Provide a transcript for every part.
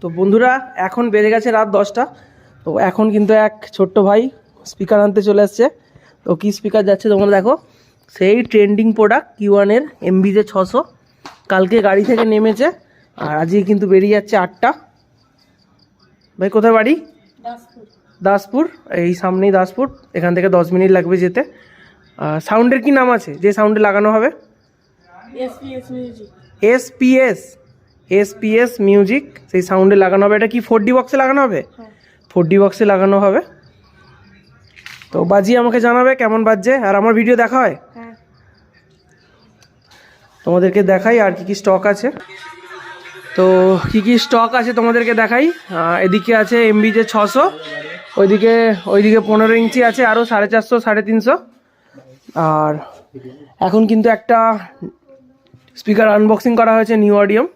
তো বন্ধুরা এখন বেজে গেছে রাত 10টা। তো এখন কিন্তু এক ছোট্ট ভাই স্পিকার আনতে চলে আসছে। তো কি স্পিকার যাচ্ছে তোমরা দেখো, সেই ট্রেন্ডিং প্রোডাক্ট Q1 MBJ 600। কালকে গাড়ি থেকে নেমেছে আর আজকে কিন্তু বেরিয়ে যাচ্ছে 8টা। ভাই কোথায় বাড়ি? দাসপুর। এই সামনেই দাসপুর, এখান থেকে 10 মিনিট লাগবে যেতে। সাউন্ডের কি নাম আছে যে সাউন্ডে লাগানো হবে? এসপিএস মিউজিক, সেই সাউন্ডে লাগানো হবে। এটা কি 4D বক্সে লাগানো হবে? 4D বক্সে লাগানো হবে। তো বাজিয়ে আমাকে জানাবে কেমন বাজছে। আর আমার ভিডিও দেখা হয়? তোমাদেরকে দেখাই আর কি কি স্টক আছে। তো কি কি স্টক আছে তোমাদেরকে দেখাই। এদিকে আছে MBJ 600, ওইদিকে 15 ইঞ্চি আছে আরও 450 350। আর এখন কিন্তু একটা স্পিকার আনবক্সিং করা হয়েছে নিউ অডিয়াম।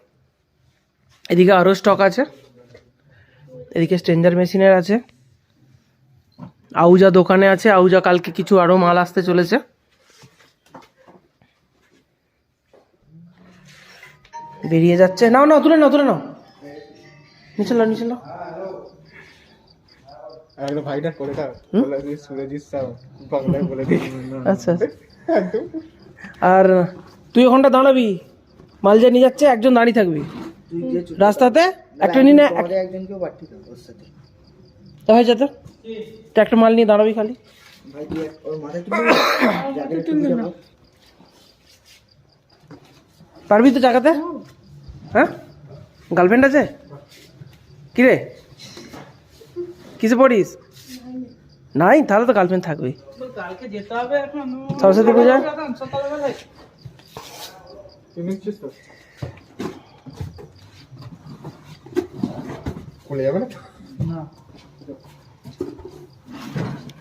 এদিকে আরও স্টক আছে। এদিকে স্ট্রেঞ্জার মেশিনের আছে, আউজা দোকানে আছে। আউজা কালকে কিছু আরও মাল আসতে চলেছে। বেরিয়ে যাচ্ছে। নাও নাও, তুলে নাও, তুলে নাও, নিচে নাও, নিচে নাও। আচ্ছা আর তুই ওখানটা দাঁড়াবি, মাল যা নিয়ে যাচ্ছে একজন দাঁড়িয়ে থাকবি রাস্তাতে। একটা নিয়ে না, হয়ে যেত তো একটা মাল নিয়ে দাঁড়াবি খালি। পারবি তো জায়গাতে? হ্যাঁ, গার্লফ্রেন্ড আছে? কিরে কিসে পড়িস? নাই, তাহলে তো গার্লফ্রেন্ড থাকবে। সরস্বতী পূজা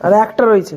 আর একটা রয়েছে।